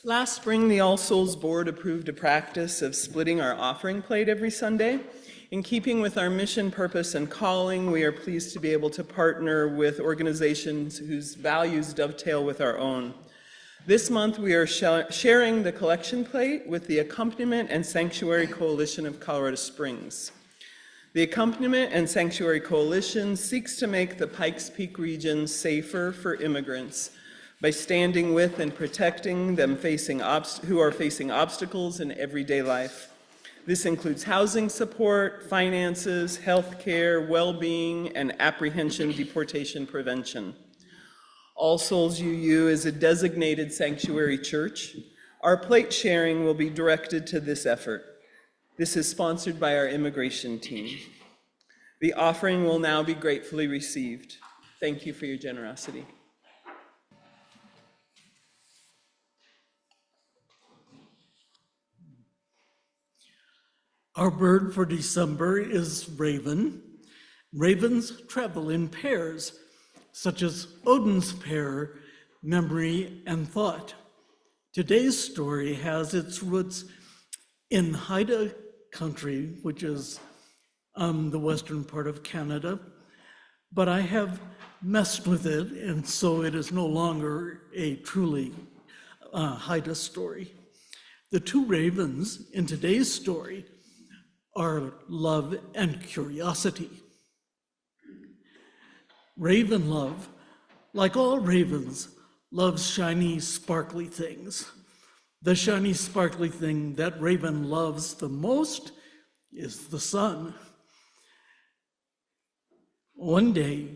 Last spring, the All Souls Board approved a practice of splitting our offering plate every Sunday. In keeping with our mission, purpose, and calling, we are pleased to be able to partner with organizations whose values dovetail with our own. This month, we are sharing the collection plate with the Accompaniment and Sanctuary Coalition of Colorado Springs. The Accompaniment and Sanctuary Coalition seeks to make the Pikes Peak region safer for immigrants by standing with and protecting them who are facing obstacles in everyday life. This includes housing support, finances, health care, well-being, and apprehension deportation prevention. All Souls UU is a designated sanctuary church. Our plate sharing will be directed to this effort. This is sponsored by our immigration team. The offering will now be gratefully received. Thank you for your generosity. Our bird for December is raven. Ravens travel in pairs, such as Odin's pair, memory and thought. Today's story has its roots in Haida country, which is the western part of Canada, but I have messed with it, and so it is no longer a truly Haida story. The two ravens in today's story are love and curiosity. Raven love, like all ravens, loves shiny, sparkly things. The shiny, sparkly thing that raven loves the most is the sun. One day,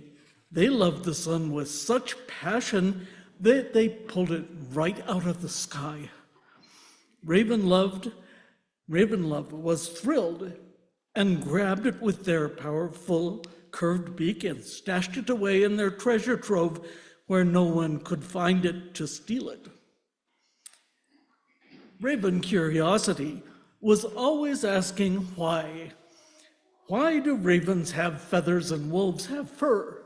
they loved the sun with such passion that they pulled it right out of the sky. Raven love was thrilled and grabbed it with their powerful curved beak and stashed it away in their treasure trove where no one could find it to steal it. Raven curiosity was always asking why. Why do ravens have feathers and wolves have fur?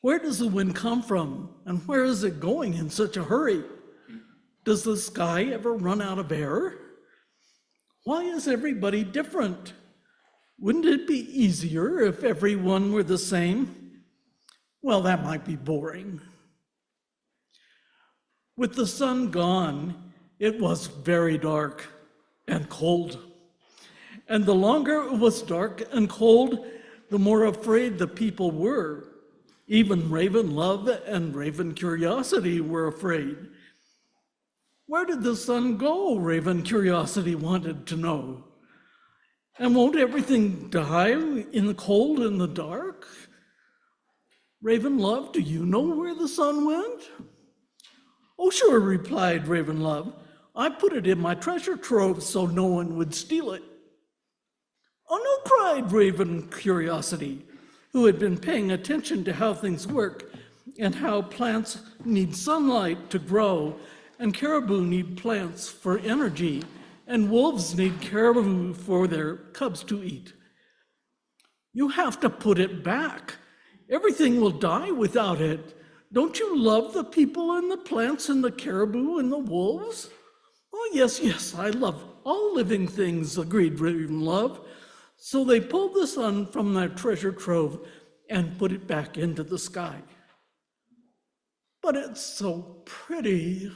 Where does the wind come from, and where is it going in such a hurry? Does the sky ever run out of air? Why is everybody different? Wouldn't it be easier if everyone were the same? Well, that might be boring. With the sun gone, it was very dark and cold. And the longer it was dark and cold, the more afraid the people were. Even raven love and raven curiosity were afraid. Where did the sun go? Raven curiosity wanted to know. And won't everything die in the cold and the dark? Raven love, do you know where the sun went? Oh, sure, replied Raven love. I put it in my treasure trove so no one would steal it. Oh no, cried Raven Curiosity, who had been paying attention to how things work and how plants need sunlight to grow, and caribou need plants for energy, and wolves need caribou for their cubs to eat. You have to put it back. Everything will die without it. Don't you love the people and the plants and the caribou and the wolves? Oh, yes, I love all living things, agreed Raven Love. So they pulled the sun from their treasure trove and put it back into the sky. But it's so pretty,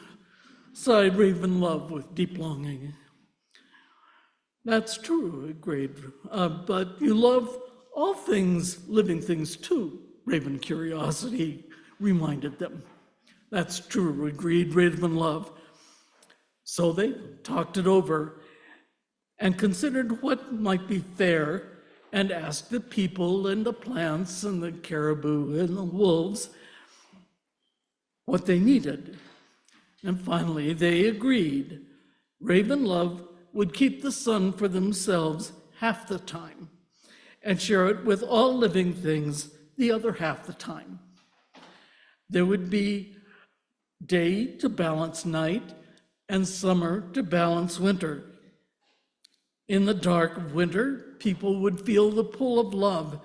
sighed Raven Love with deep longing. That's true, agreed. But you love all things, living things too, Raven Curiosity reminded them. That's true, agreed Raven Love. So they talked it over and considered what might be fair and asked the people and the plants and the caribou and the wolves what they needed. And finally, they agreed. Raven Love would keep the sun for themselves half the time and share it with all living things the other half the time. There would be day to balance night and summer to balance winter. In the dark of winter, people would feel the pull of love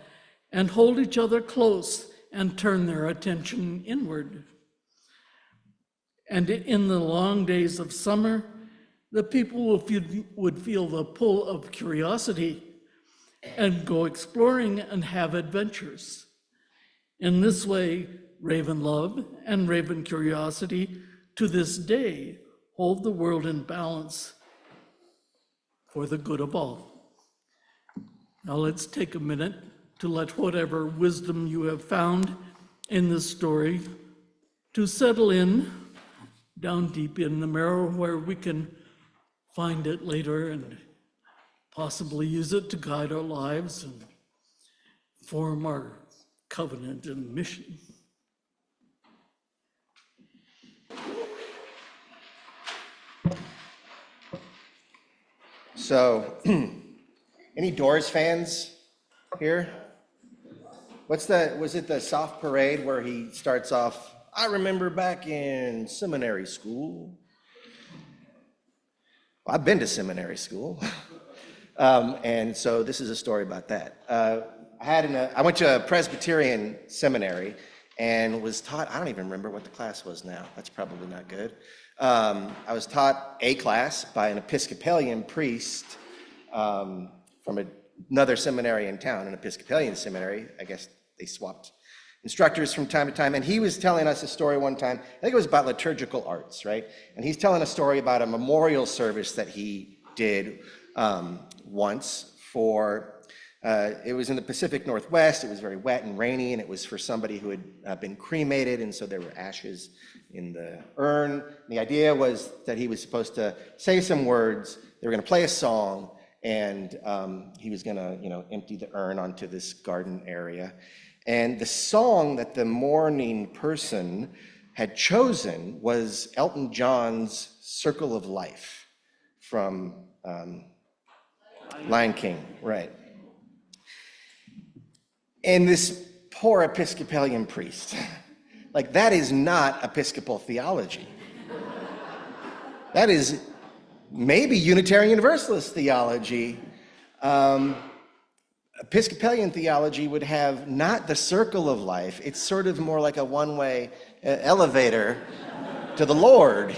and hold each other close and turn their attention inward. And in the long days of summer, the people would feel the pull of curiosity and go exploring and have adventures. In this way, raven love and raven curiosity to this day hold the world in balance for the good of all. Now let's take a minute to let whatever wisdom you have found in this story to settle in down deep in the marrow where we can find it later and possibly use it to guide our lives and form our covenant and mission. So, any Doors fans here? Was it the soft parade where he starts off, I remember back in seminary school. Well, I've been to seminary school. And so this is a story about that. I went to a Presbyterian seminary and was taught, I don't even remember what the class was now. That's probably not good. I was taught a class by an Episcopalian priest from another seminary in town, an Episcopalian seminary. I guess they swapped instructors from time to time. And he was telling us a story one time, I think it was about liturgical arts, right? And he's telling a story about a memorial service that he did once for, it was in the Pacific Northwest. It was very wet and rainy, and it was for somebody who had been cremated, and so there were ashes in the urn. The idea was that he was supposed to say some words, they were going to play a song, and he was going to, empty the urn onto this garden area. And the song that the mourning person had chosen was Elton John's "Circle of Life" from Lion King, right? And this poor Episcopalian priest, like, that is not Episcopal theology. That is maybe Unitarian Universalist theology. Episcopalian theology would have not the circle of life. It's sort of more like a one-way elevator to the Lord,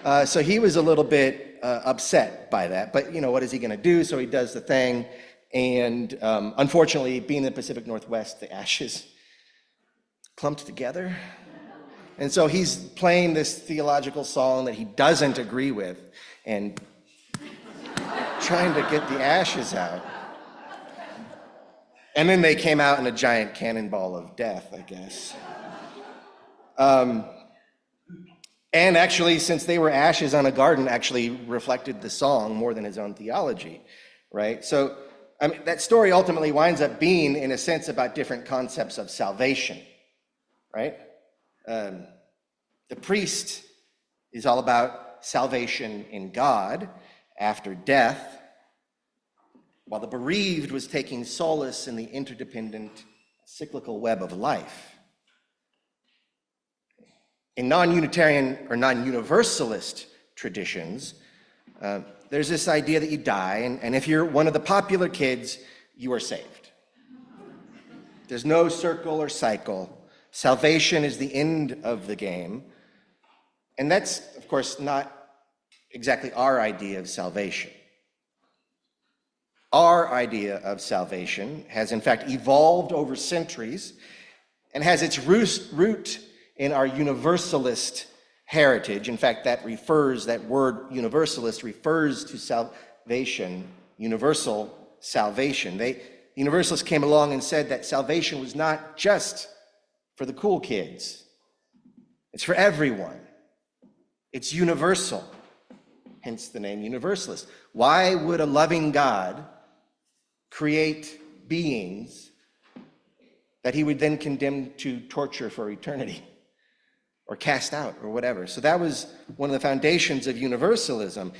So he was a little bit upset by that. But, what is he going to do? So he does the thing. And unfortunately, being in the Pacific Northwest, the ashes clumped together. And so he's playing this theological song that he doesn't agree with and trying to get the ashes out. And then they came out in a giant cannonball of death, I guess. And actually, since they were ashes on a garden, actually reflected the song more than his own theology, right? So, that story ultimately winds up being, in a sense, about different concepts of salvation, right? The priest is all about salvation in God after death, while the bereaved was taking solace in the interdependent cyclical web of life. In non-Unitarian or non-Universalist traditions, there's this idea that you die, and if you're one of the popular kids, you are saved. There's no circle or cycle. Salvation is the end of the game. And that's, of course, not exactly our idea of salvation. Our idea of salvation has, in fact, evolved over centuries and has its root in our universalist heritage. In fact, that word universalist refers to salvation, universal salvation. The universalists came along and said that salvation was not just for the cool kids. It's for everyone. It's universal, hence the name universalist. Why would a loving God create beings that he would then condemn to torture for eternity or cast out or whatever? So that was one of the foundations of universalism.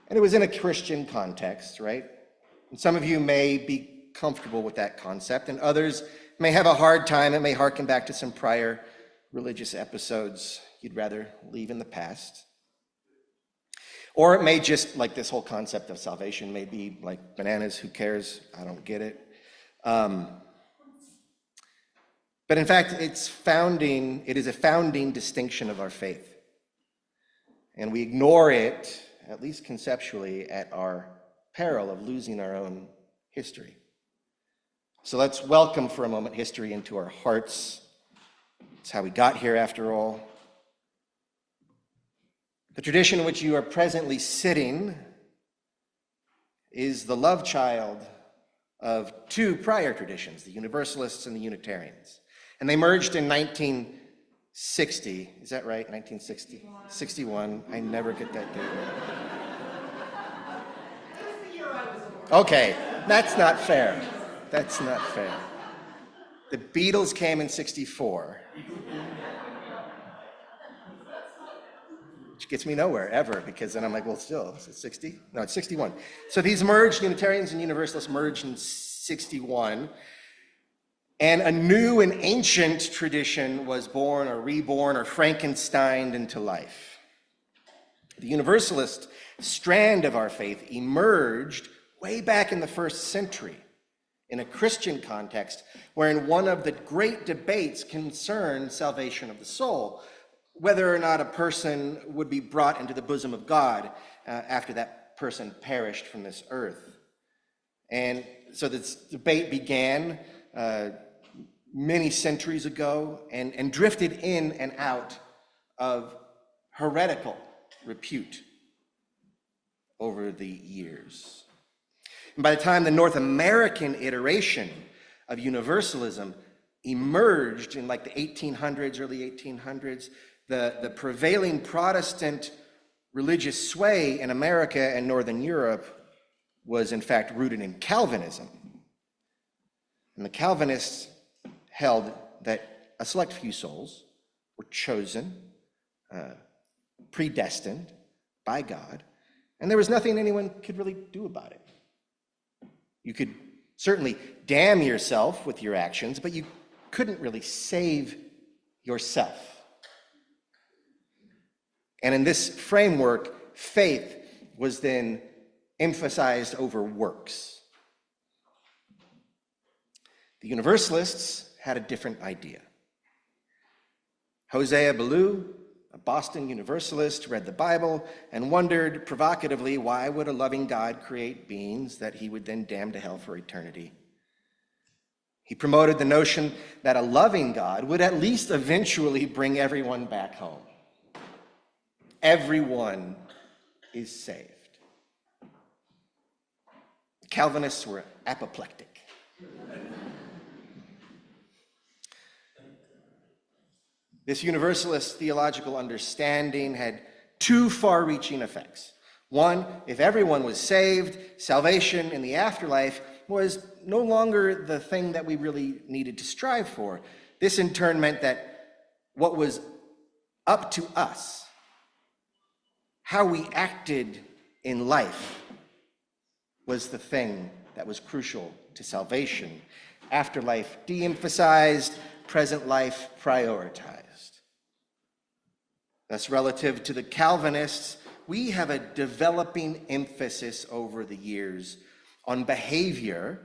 And it was in a Christian context, right? And some of you may be comfortable with that concept, and others may have a hard time. It may harken back to some prior religious episodes you'd rather leave in the past. Or it may just, like, this whole concept of salvation may be like bananas, who cares? I don't get it. But in fact, it is a founding distinction of our faith. and we ignore it, at least conceptually, at our peril of losing our own history. So let's welcome for a moment history into our hearts. It's how we got here, after all. The tradition in which you are presently sitting is the love child of two prior traditions, the Universalists and the Unitarians. And they merged in 1960. Is that right? 1960? 61. I never get that date right. Okay, that's not fair. That's not fair. The Beatles came in 64. Which gets me nowhere, ever, because then I'm like, well, still, is it 60? No, it's 61. So these merged, Unitarians and Universalists merged in 61. And a new and ancient tradition was born or reborn or Frankensteined into life. The Universalist strand of our faith emerged way back in the first century in a Christian context, wherein one of the great debates concerned salvation of the soul, whether or not a person would be brought into the bosom of God after that person perished from this earth. And so this debate began many centuries ago and drifted in and out of heretical repute over the years. And by the time the North American iteration of Universalism emerged in like the 1800s, early 1800s, the prevailing Protestant religious sway in America and Northern Europe was in fact rooted in Calvinism. And the Calvinists held that a select few souls were chosen, predestined by God, and there was nothing anyone could really do about it. You could certainly damn yourself with your actions, but you couldn't really save yourself. And in this framework, faith was then emphasized over works. The Universalists had a different idea. Hosea Ballou, a Boston Universalist, read the Bible and wondered provocatively, why would a loving God create beings that he would then damn to hell for eternity? He promoted the notion that a loving God would at least eventually bring everyone back home. Everyone is saved. Calvinists were apoplectic. This Universalist theological understanding had two far-reaching effects. One, if everyone was saved, salvation in the afterlife was no longer the thing that we really needed to strive for. This in turn meant that what was up to us, how we acted in life, was the thing that was crucial to salvation. Afterlife de-emphasized, present life prioritized. Thus, relative to the Calvinists, we have a developing emphasis over the years on behavior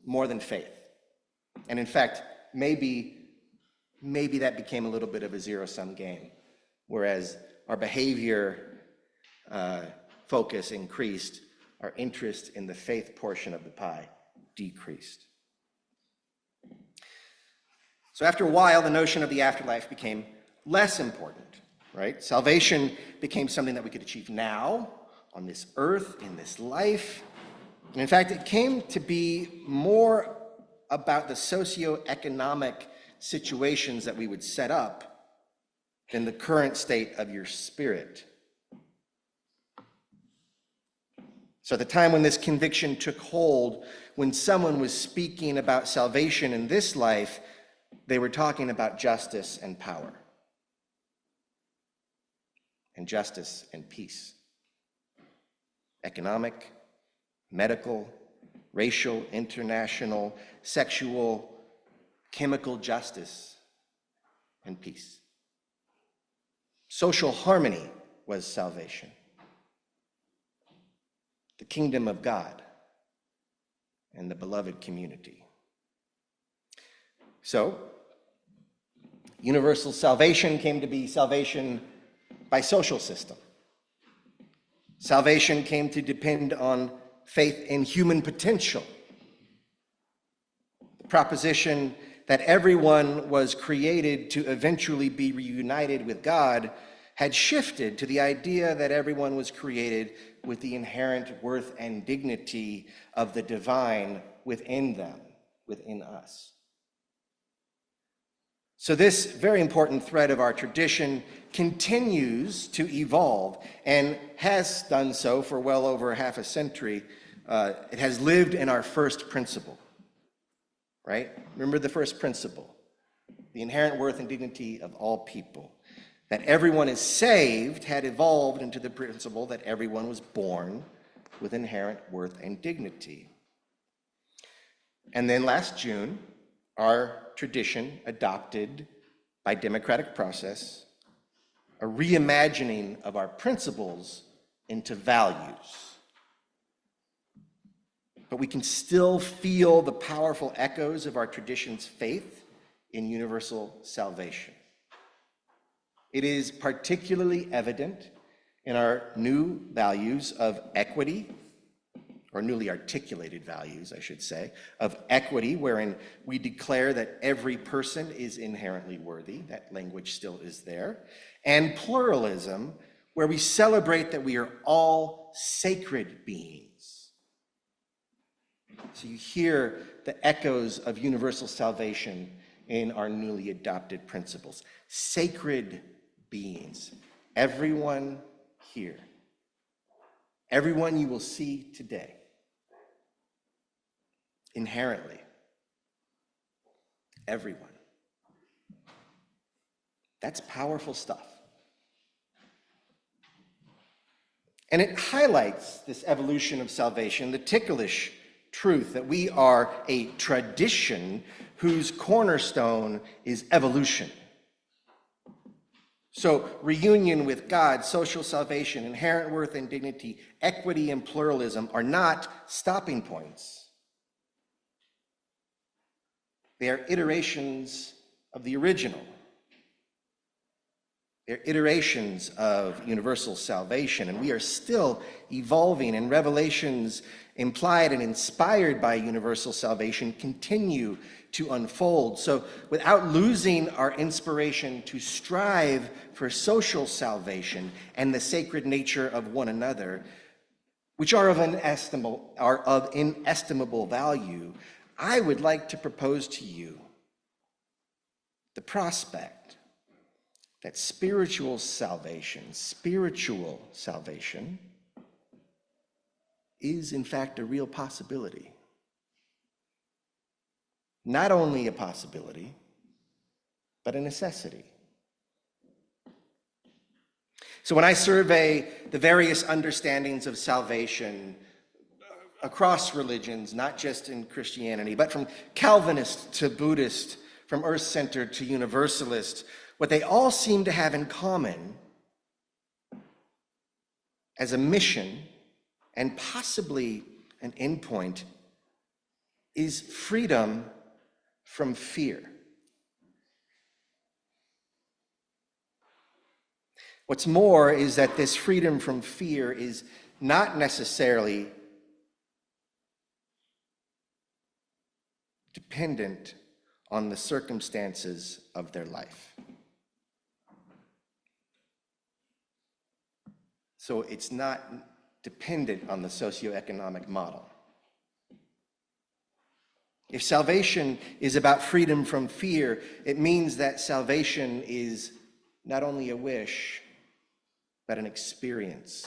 more than faith. And in fact, maybe that became a little bit of a zero-sum game, whereas our behavior focus increased, our interest in the faith portion of the pie decreased. So after a while, the notion of the afterlife became less important, right? Salvation became something that we could achieve now, on this earth, in this life. And in fact, it came to be more about the socioeconomic situations that we would set up than the current state of your spirit. So at the time when this conviction took hold, when someone was speaking about salvation in this life, they were talking about justice and power, and justice and peace. Economic, medical, racial, international, sexual, chemical justice and peace. Social harmony was salvation. The kingdom of God and the beloved community. So, Universal salvation came to be salvation by social system. Salvation came to depend on faith in human potential. The proposition that everyone was created to eventually be reunited with God had shifted to the idea that everyone was created with the inherent worth and dignity of the divine within them, within us. So this very important thread of our tradition continues to evolve and has done so for well over half a century. It has lived in our first principle, right? Remember the first principle, the inherent worth and dignity of all people. That everyone is saved had evolved into the principle that everyone was born with inherent worth and dignity. And then last June, our tradition adopted by democratic process a reimagining of our principles into values. But we can still feel the powerful echoes of our tradition's faith in universal salvation. It is particularly evident in our new values of equity, or newly articulated values, I should say, of equity, wherein we declare that every person is inherently worthy. That language still is there. And pluralism, where we celebrate that we are all sacred beings. So you hear the echoes of universal salvation in our newly adopted principles. Sacred beings. Everyone here. Everyone you will see today. Inherently. Everyone. That's powerful stuff. And it highlights this evolution of salvation, the ticklish truth that we are a tradition whose cornerstone is evolution. So reunion with God, social salvation, inherent worth and dignity, equity and pluralism are not stopping points. They are iterations of the original. They're iterations of universal salvation, and we are still evolving, and revelations implied and inspired by universal salvation continue to unfold. So without losing our inspiration to strive for social salvation and the sacred nature of one another, which are of inestimable value, I would like to propose to you the prospect that spiritual salvation is in fact a real possibility. Not only a possibility, but a necessity. So when I survey the various understandings of salvation across religions, not just in Christianity, but from Calvinist to Buddhist, from earth-centered to universalist, what they all seem to have in common as a mission and possibly an endpoint is freedom from fear. What's more is that this freedom from fear is not necessarily dependent on the circumstances of their life. So it's not dependent on the socioeconomic model. If salvation is about freedom from fear, it means that salvation is not only a wish, but an experience.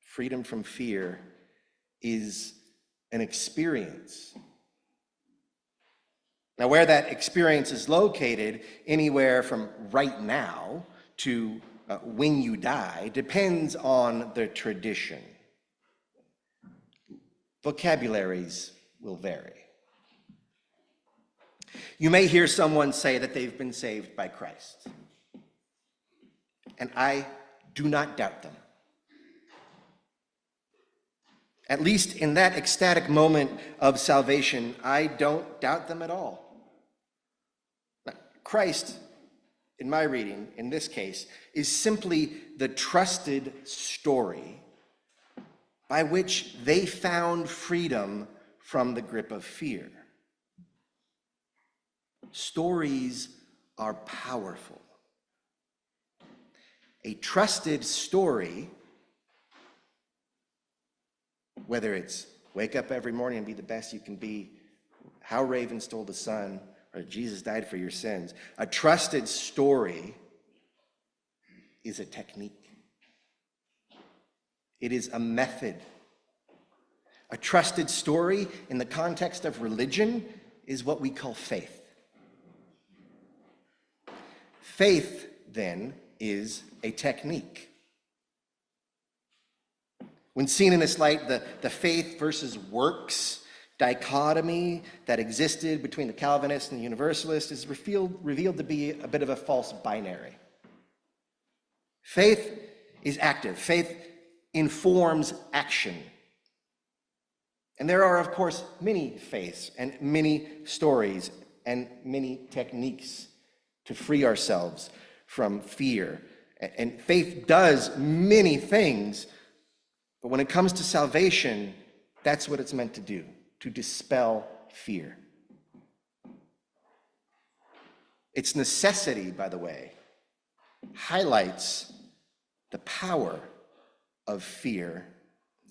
Freedom from fear is an experience. Now, where that experience is located, anywhere from right now to when you die, depends on the tradition. Vocabularies will vary. You may hear someone say that they've been saved by Christ. And I do not doubt them. At least in that ecstatic moment of salvation, I don't doubt them at all. Christ, in my reading, in this case, is simply the trusted story by which they found freedom from the grip of fear. Stories are powerful. A trusted story, whether it's wake up every morning and be the best you can be, how ravens stole the sun, or Jesus died for your sins, a trusted story is a technique. It is a method. A trusted story in the context of religion is what we call faith. Faith, then, is a technique. When seen in this light, the faith versus works dichotomy that existed between the Calvinist and the Universalist is revealed to be a bit of a false binary. Faith is active. Faith informs action. And there are, of course, many faiths and many stories and many techniques to free ourselves from fear. And faith does many things, but when it comes to salvation, that's what it's meant to do, to dispel fear. Its necessity, by the way, highlights the power of fear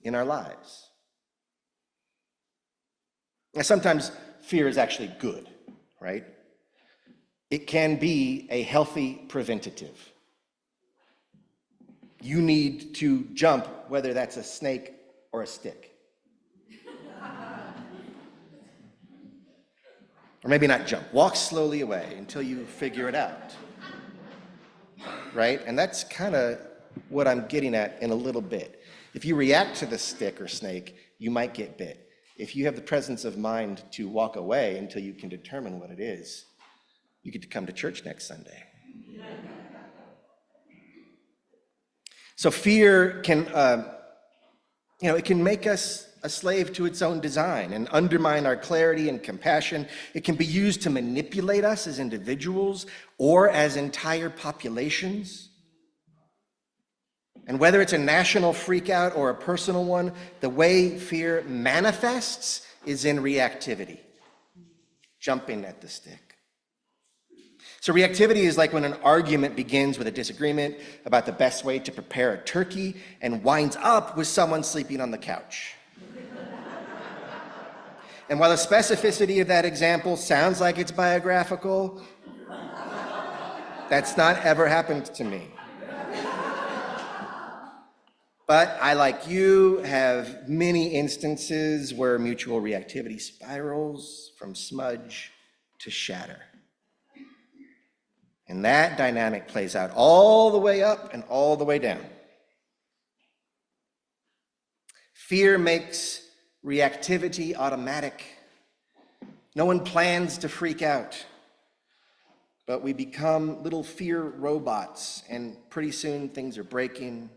in our lives. Now, sometimes fear is actually good, right? It can be a healthy preventative. You need to jump, whether that's a snake or a stick. Or maybe not jump. Walk slowly away until you figure it out. Right? And that's kind of what I'm getting at in a little bit. If you react to the stick or snake, you might get bit. If you have the presence of mind to walk away until you can determine what it is, you get to come to church next Sunday. So fear can, it can make us a slave to its own design and undermine our clarity and compassion. It can be used to manipulate us as individuals or as entire populations. And whether it's a national freakout or a personal one, the way fear manifests is in reactivity, jumping at the stick. So reactivity is like when an argument begins with a disagreement about the best way to prepare a turkey and winds up with someone sleeping on the couch. And while the specificity of that example sounds like it's biographical, that's not ever happened to me. But I, like you, have many instances where mutual reactivity spirals from smudge to shatter. And that dynamic plays out all the way up and all the way down. Fear makes reactivity automatic. No one plans to freak out, but we become little fear robots, and pretty soon things are breaking,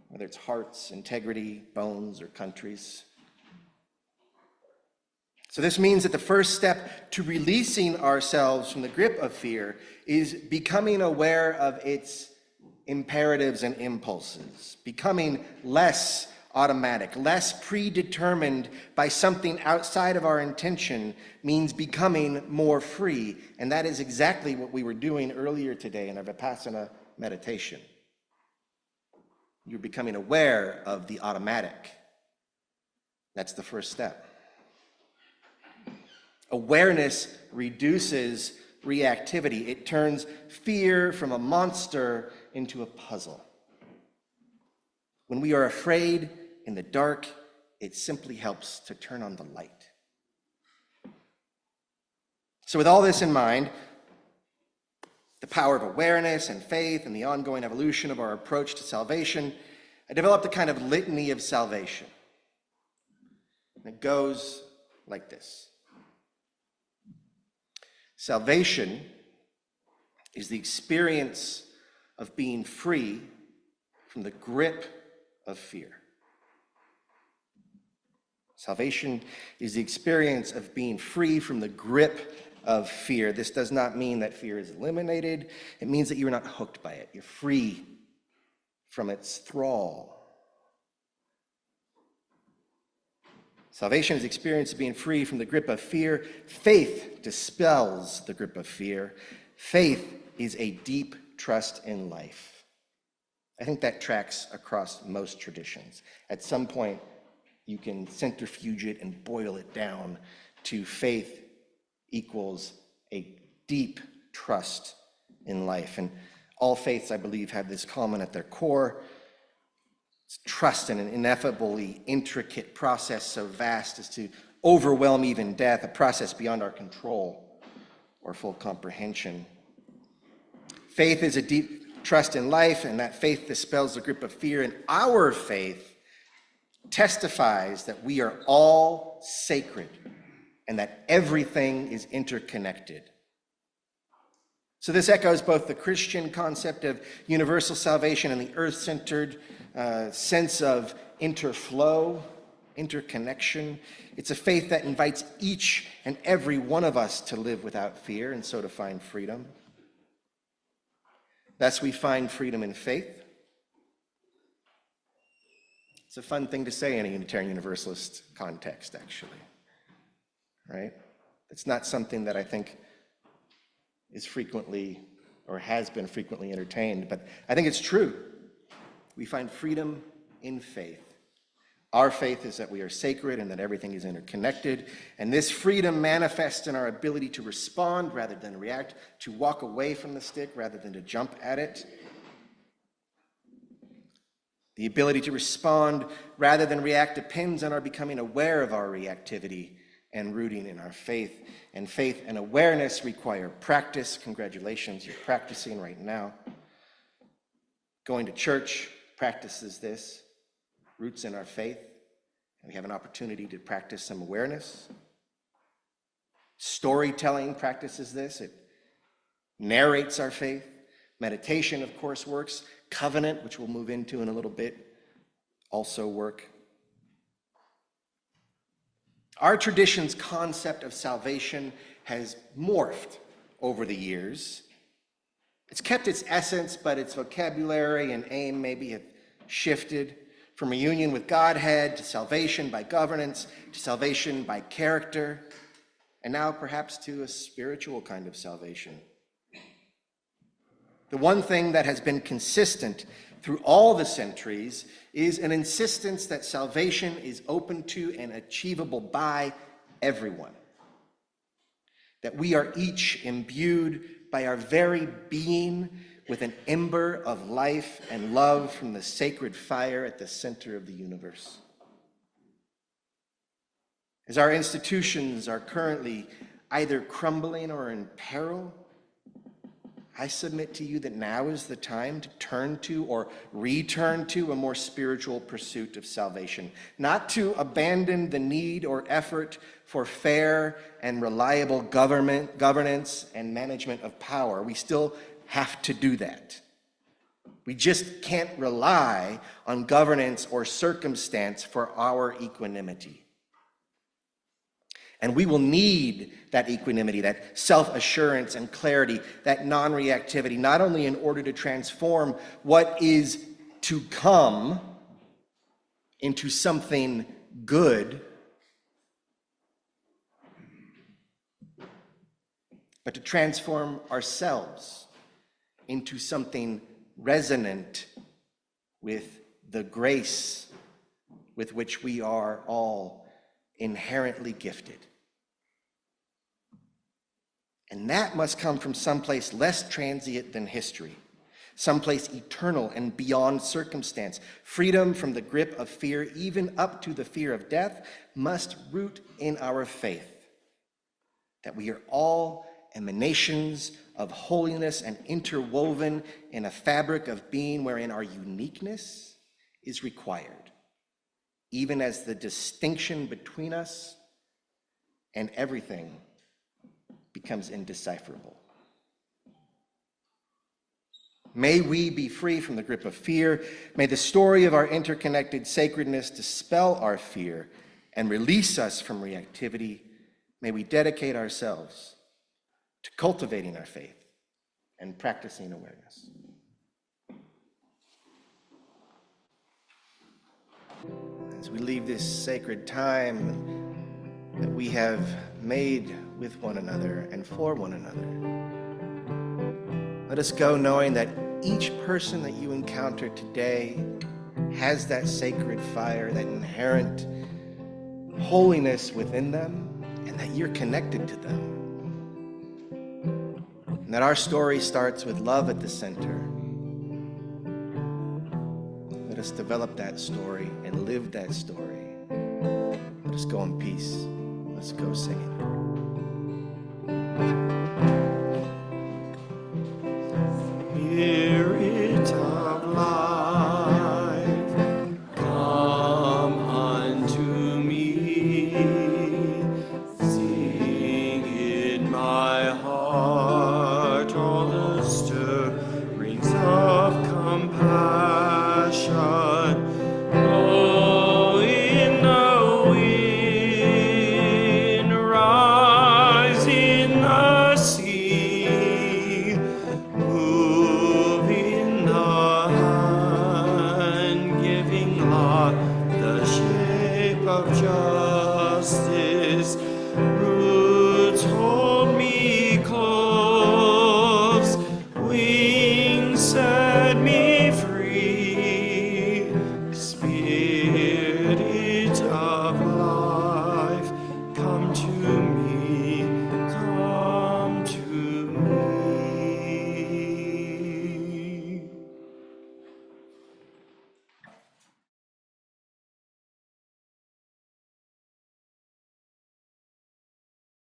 whether it's hearts, integrity, bones, or countries. So this means that the first step to releasing ourselves from the grip of fear is becoming aware of its imperatives and impulses, becoming less automatic, less predetermined by something outside of our intention means becoming more free. And that is exactly what we were doing earlier today in our Vipassana meditation. You're becoming aware of the automatic. That's the first step. Awareness reduces reactivity. It turns fear from a monster into a puzzle. When we are afraid in the dark, it simply helps to turn on the light. So with all this in mind, the power of awareness and faith and the ongoing evolution of our approach to salvation, I developed a kind of litany of salvation. And it goes like this. Salvation is the experience of being free from the grip of fear. Salvation is the experience of being free from the grip of fear. This does not mean that fear is eliminated. It means that you're not hooked by it. You're free from its thrall. Salvation is experienced as being free from the grip of fear. Faith dispels the grip of fear. Faith is a deep trust in life. I think that tracks across most traditions. At some point, you can centrifuge it and boil it down to faith equals a deep trust in life. And all faiths, I believe, have this common at their core. It's trust in an ineffably intricate process so vast as to overwhelm even death, a process beyond our control or full comprehension. Faith is a deep trust in life, and that faith dispels the grip of fear. And our faith testifies that we are all sacred and that everything is interconnected. So this echoes both the Christian concept of universal salvation and the earth-centered sense of interflow, interconnection. It's a faith that invites each and every one of us to live without fear and so to find freedom. Thus, we find freedom in faith. It's a fun thing to say in a Unitarian Universalist context, actually, right? It's not something that I think is frequently or has been frequently entertained, but I think it's true. We find freedom in faith. Our faith is that we are sacred and that everything is interconnected, and this freedom manifests in our ability to respond rather than react, to walk away from the stick rather than to jump at it. The ability to respond rather than react depends on our becoming aware of our reactivity and rooting in our faith. And faith and awareness require practice. Congratulations, you're practicing right now. Going to church practices this, roots in our faith, and we have an opportunity to practice some awareness. Storytelling practices this. It narrates our faith. Meditation, of course, works. Covenant, which we'll move into in a little bit, also work. Our tradition's concept of salvation has morphed over the years. It's kept its essence, but its vocabulary and aim maybe have shifted from a union with Godhead to salvation by governance to salvation by character, and now perhaps to a spiritual kind of salvation. The one thing that has been consistent through all the centuries is an insistence that salvation is open to and achievable by everyone. That we are each imbued by our very being with an ember of life and love from the sacred fire at the center of the universe. As our institutions are currently either crumbling or in peril, I submit to you that now is the time to turn to or return to a more spiritual pursuit of salvation, not to abandon the need or effort for fair and reliable governance and management of power. We still have to do that. We just can't rely on governance or circumstance for our equanimity. And we will need that equanimity, that self-assurance and clarity, that non-reactivity, not only in order to transform what is to come into something good, but to transform ourselves into something resonant with the grace with which we are all inherently gifted. And that must come from someplace less transient than history, someplace eternal and beyond circumstance. Freedom from the grip of fear, even up to the fear of death, must root in our faith that we are all emanations of holiness and interwoven in a fabric of being wherein our uniqueness is required, even as the distinction between us and everything becomes indecipherable. May we be free from the grip of fear. May the story of our interconnected sacredness dispel our fear and release us from reactivity. May we dedicate ourselves to cultivating our faith and practicing awareness. As we leave this sacred time that we have made with one another and for one another, let us go knowing that each person that you encounter today has that sacred fire, that inherent holiness within them, and that you're connected to them. And that our story starts with love at the center. Let us develop that story and live that story. Let us go in peace. Let's go singing.